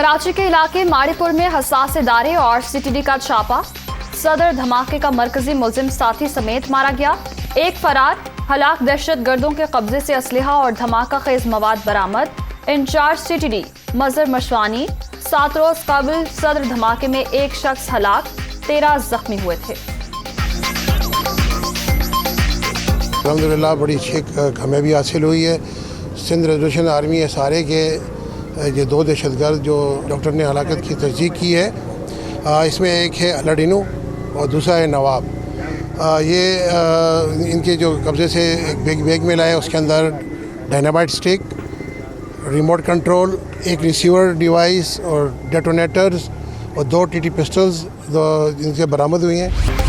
कराची के इलाके माड़ीपुर में हसास इदारे और सीटीडी का छापा। सदर धमाके का मरकजी मुलजिम साथी समेत मारा गया। एक फरार। हलाक दहशतगर्दों के कब्जे से असलहा और धमाका खेज मवाद बरामद। इंचार्ज सीटीडी मजहर मशवानी। 7 रोज कबल सदर धमाके में एक शख्स हलाक, 13 जख्मी हुए थे। अल्हम्दुलिल्लाह बड़ी अच्छी कामयाबी हासिल हुई है। सिंध रेजोल्यूशन आर्मी SRA के ये 2 दहशतगर्द जो डॉक्टर ने हलाकत की तस्दीक की है, इसमें एक है अलाडीनो और दूसरा है नवाब। ये इनके जो कब्ज़े से एक बैग में लाए, उसके अंदर डायनामाइट स्टिक, रिमोट कंट्रोल, एक रिसीवर डिवाइस और डेटोनेटर्स और 2 TT पिस्टल्स इनसे बरामद हुई हैं।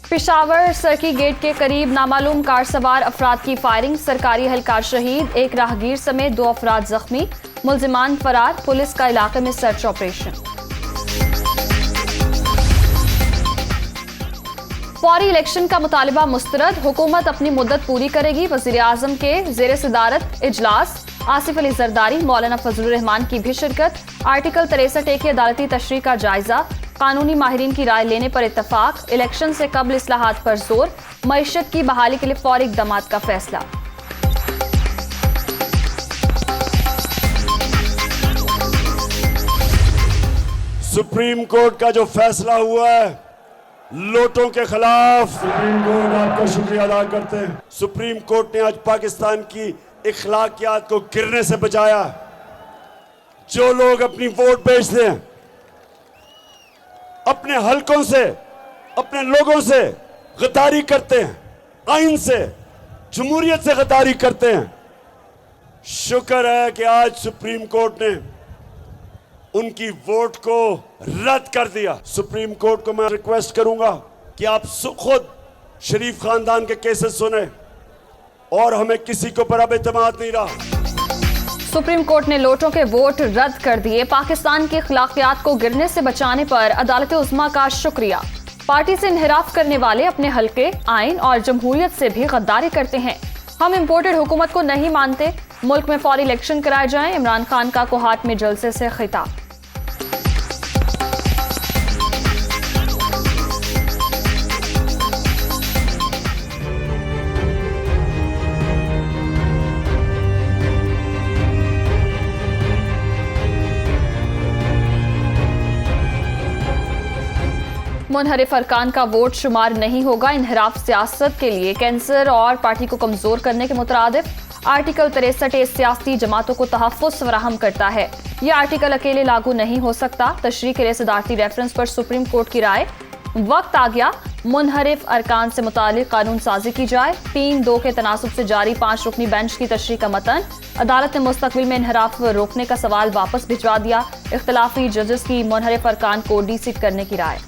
पेशावर सर्की गेट के करीब नामालूम कार सवार अफराद की फायरिंग। सरकारी एहलकार शहीद, एक राहगीर समेत 2 अफराद जख्मी। मुलजिमान फरार। पुलिस का इलाके में सर्च ऑपरेशन। फौरी इलेक्शन का मुतालिबा मुस्तरद। हुकूमत अपनी मुद्दत पूरी करेगी। वजीर आजम के जेर सदारत इजलास। आसिफ अली जरदारी, मौलाना फजलुर रहमान की भी शिरकत। आर्टिकल 63A की अदालती तशरीह का जायजा। कानूनी माहिरीन की राय लेने पर इत्तफाक। इलेक्शन से कबल इस्लाहात पर जोर। मईशत की बहाली के लिए फौरी इक़दामात का फैसला। सुप्रीम कोर्ट का जो फैसला हुआ है लोटों के खिलाफ, सुप्रीम कोर्ट आपका शुक्रिया अदा करते हैं। सुप्रीम कोर्ट ने आज पाकिस्तान की इखलाकियात को गिरने से बचाया। जो लोग अपनी वोट बेचते हैं, अपने हलकों से, अपने लोगों से गद्दारी करते हैं, आइन से, जमहूरियत से गद्दारी करते हैं, शुक्र है कि आज सुप्रीम कोर्ट ने उनकी वोट को रद्द कर दिया। सुप्रीम कोर्ट को मैं रिक्वेस्ट करूंगा कि आप खुद शरीफ खानदान के केसेस सुने और हमें किसी के ऊपर अब एतमाद नहीं रहा। सुप्रीम कोर्ट ने लोटों के वोट रद्द कर दिए। पाकिस्तान की अखलाकियात को गिरने से बचाने पर अदालत उज़्मा का शुक्रिया। पार्टी से इन्हिराफ करने वाले अपने हल्के, आइन और जमहूरियत से भी गद्दारी करते हैं। हम इम्पोर्टेड हुकूमत को नहीं मानते। मुल्क में फौरी इलेक्शन कराए जाएं। इमरान खान का कोहाट में जलसे से खिताब। मुनहरिफ अरकान का वोट शुमार नहीं होगा। इन्हिराफ सियासत के लिए कैंसर और पार्टी को कमजोर करने के मुतरादिफ। आर्टिकल 63A सियासी जमातों को तहफ़्फ़ुज़ फराहम करता है। यह आर्टिकल अकेले लागू नहीं हो सकता। तशरीह के लिए सदारती रेफरेंस पर सुप्रीम कोर्ट की राय। वक्त आ गया मुनहरिफ अरकान से मुतालिक कानून साजी की जाए। 3-2 के तनासुब से जारी 5 रुकनी बेंच की तशरीह का मतन। अदालत ने मुस्तकबिल में इन्हिराफ रोकने का सवाल वापस भिजवा दिया। इख्तलाफी जजेस की मुनहरिफ अरकान को डीसीट करने की राय।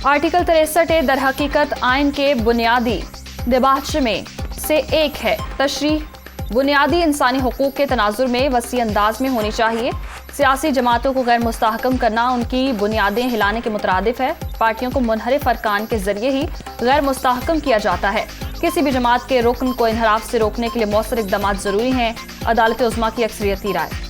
आर्टिकल 63A दर हकीकत आइन के बुनियादी दिबाच में से एक है। तशरीह बुनियादी इंसानी हुकूक के तनाजुर में वसी अंदाज में होनी चाहिए। सियासी जमातों को गैर मुस्तहकम करना उनकी बुनियादें हिलाने के मुतरादिफ है। पार्टियों को मुनहरिफ अरकान के जरिए ही गैर मुस्तहकम किया जाता है। किसी भी जमात के रुकन को इन्हिराफ से रोकने के लिए मौसर इक़दामात जरूरी हैं। अदालत उज़्मा की अक्सरियती राय।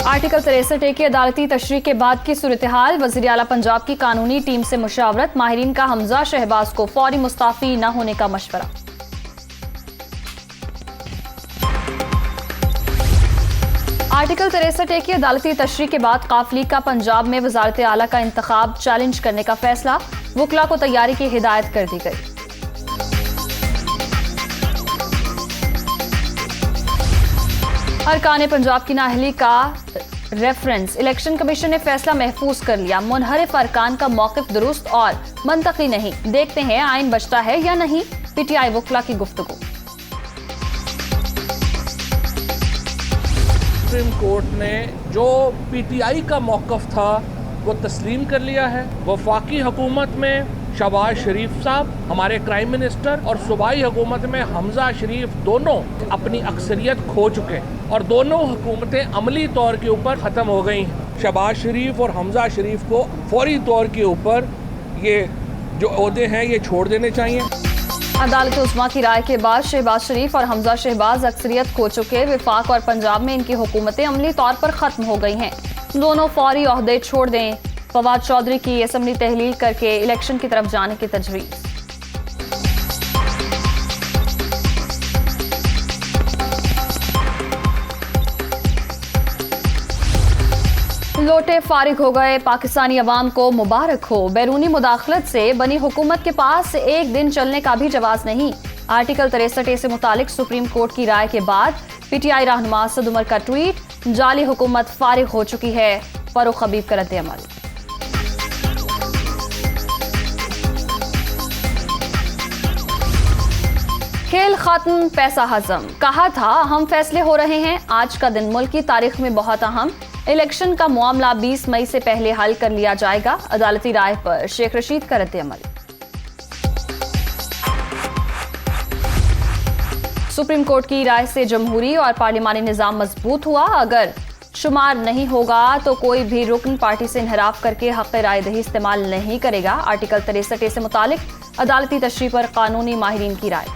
आर्टिकल 63A की अदालती तशरीह के बाद की सूरत हाल। वज़ीर आला पंजाब की कानूनी टीम से मुशावरत। माहिरीन का हमजा शहबाज को फौरी मुस्ताफी न होने का मशवरा। आर्टिकल 63A की अदालती तशरीह के बाद काफली का पंजाब में वज़ारत आला का इंतखाब चैलेंज करने का फैसला। वकला को तैयारी की हिदायत कर दी गई। अरकान पंजाब की नाअहली का रेफरेंस। इलेक्शन कमीशन ने फैसला महफूज कर लिया। मुनहरिफ अरकान का मौक़िफ़ दुरुस्त और मंतकी नहीं। देखते हैं आइन बचता है या नहीं। PTI वकला की गुफ्तगू। सुप्रीम कोर्ट ने जो PTI का मौक़िफ़ था वो तस्लीम कर लिया है। वफाकी हुकूमत में शहबाज शरीफ साहब हमारे प्राइम मिनिस्टर और सूबाई हुकूमत में हमजा शरीफ दोनों अपनी अक्सरियत खो चुके हैं और दोनों हुकूमतें अमली तौर के ऊपर ख़त्म हो गई हैं। शहबाज शरीफ और हमजा शरीफ को फौरी तौर के ऊपर ये जो ओहदे हैं ये छोड़ देने चाहिए। अदालत उस्मा की राय के बाद शहबाज शरीफ और हमजा शहबाज अक्सरियत खो चुके विफाक और पंजाब में इनकी हुकूमतें अमली तौर पर ख़त्म हो गई हैं। दोनों फौरी ओहदे छोड़ दें। फवाद चौधरी की असम्बली तहलील करके इलेक्शन की तरफ जाने की तजवीज़। लोटे फारिग हो गए, पाकिस्तानी अवाम को मुबारक हो। बैरूनी मुदाखलत से बनी हुकूमत के पास एक दिन चलने का भी जवाब नहीं। आर्टिकल 63A से मुतालिक सुप्रीम कोर्ट की राय के बाद PTI रहनुमा असद उमर का ट्वीट, जाली हुकूमत फारिग हो चुकी है, फरूख हबीब का रद्द-ए-अमल। खेल खत्म, पैसा हजम। कहा था हम फैसले हो रहे हैं। आज का दिन मुल्क की तारीख में बहुत अहम। इलेक्शन का मामला 20 मई से पहले हल कर लिया जाएगा। अदालती राय पर शेख रशीद का रद्द-ए-अमल। सुप्रीम कोर्ट की राय से जमहूरी और पार्लिमानी निजाम मजबूत हुआ। अगर शुमार नहीं होगा तो कोई भी रुकन पार्टी से इनहराफ करके हक़ राय दही इस्तेमाल नहीं करेगा। आर्टिकल 63A से मुतालिक अदालती तशरीह पर कानूनी माहिरीन की राय।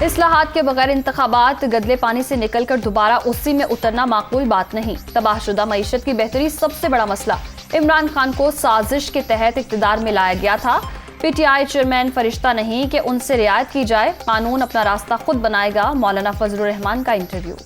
इस्लाहात के बगैर इंतखाबात गदले पानी से निकलकर दोबारा उसी में उतरना माकूल बात नहीं। तबाहशुदा मईशत की बेहतरी सबसे बड़ा मसला। इमरान खान को साजिश के तहत इक़्तिदार में लाया गया था। PTI चेयरमैन फरिश्ता नहीं कि उनसे रियायत की जाए, कानून अपना रास्ता खुद बनाएगा। मौलाना फजलुर रहमान का इंटरव्यू।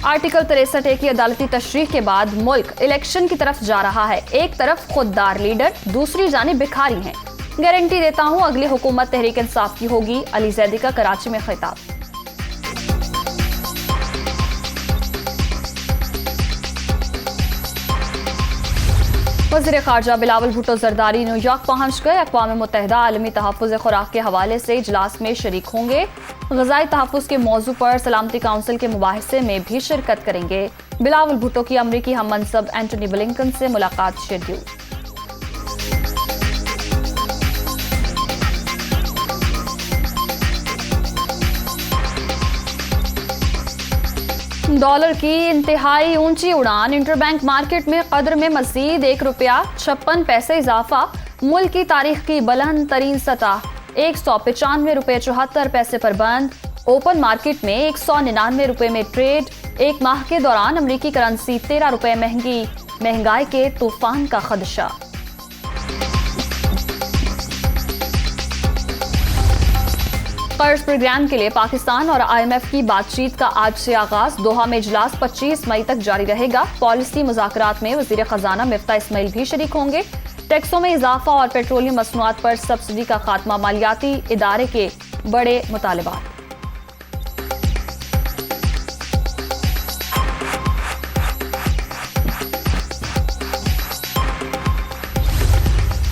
आर्टिकल 63A की अदालती तशरीह के बाद मुल्क इलेक्शन की तरफ जा रहा है। एक तरफ खुददार लीडर, दूसरी जानिब भिखारी हैं। गारंटी देता हूं अगली हुकूमत तहरीक इंसाफ की होगी। अली जैदी का कराची में खिताब। वज़ीर ख़ारजा बिलावल भुट्टो ज़रदारी न्यूयॉर्क पहुंच गए। अक़वाम मुत्तहिदा आलमी तहफ़्फ़ुज़ खुराक के हवाले से इजलास में शरीक होंगे। ग़ज़ाई तहफ़्फ़ुज़ के मौजू पर सलामती काउंसिल के मुबाहिसे में भी शिरकत करेंगे। बिलावल भुट्टो की अमरीकी हम मनसब एंटनी ब्लिंकन से मुलाकात शेड्यूल। डॉलर की इंतहाई ऊंची उड़ान। इंटरबैंक मार्केट में कदर में मजीद ₹1.56 इजाफा। मुल्क की तारीख की बुलंद तरीन सतह ₹195.74 पर बंद। ओपन मार्केट में ₹199 में ट्रेड। एक माह के दौरान अमरीकी करेंसी ₹13 महंगी। महंगाई के तूफान का खदशा। कर्ज प्रोग्राम के लिए पाकिस्तान और IMF की बातचीत का आज से आगाज। दोहा में इजलास 25 मई तक जारी रहेगा। पॉलिसी मुज़ाकरात में वज़ीर ख़जाना मिफ्ता इस्माइल भी शरीक होंगे। टैक्सों में इजाफा और पेट्रोलियम मसनूआत पर सब्सिडी का खात्मा, मालियाती इदारे के बड़े मुतालबात।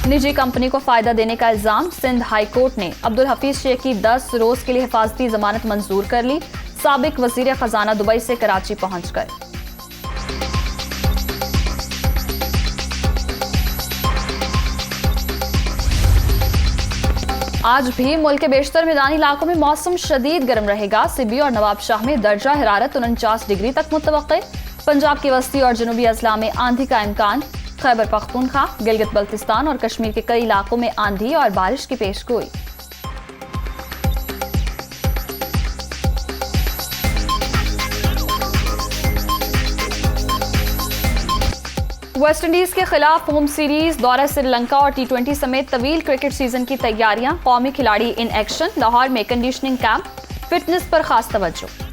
निजी कंपनी को फायदा देने का इल्जाम। सिंध हाई कोर्ट ने अब्दुल हफीज शेख की 10 रोज के लिए हिफाजती जमानत मंजूर कर ली। साबिक वजीर खजाना दुबई से कराची पहुंच गए। आज भी मुल्क के बेशतर मैदानी इलाकों में मौसम शदीद गर्म रहेगा। सिबी और नवाबशाह में दर्जा हरारत 49 डिग्री तक मुतवक्के। पंजाब की वस्ती और जनूबी अजला में आंधी का इम्कान। खैबर पख्तूनख्वा, गिलगित बल्तिस्तान और कश्मीर के कई इलाकों में आंधी और बारिश की पेशगोई। वेस्टइंडीज के खिलाफ होम सीरीज, दौरा श्रीलंका और T20 समेत तवील क्रिकेट सीजन की तैयारियां। कौमी खिलाड़ी इन एक्शन। लाहौर में कंडीशनिंग कैंप। फिटनेस पर खास तवज्जो।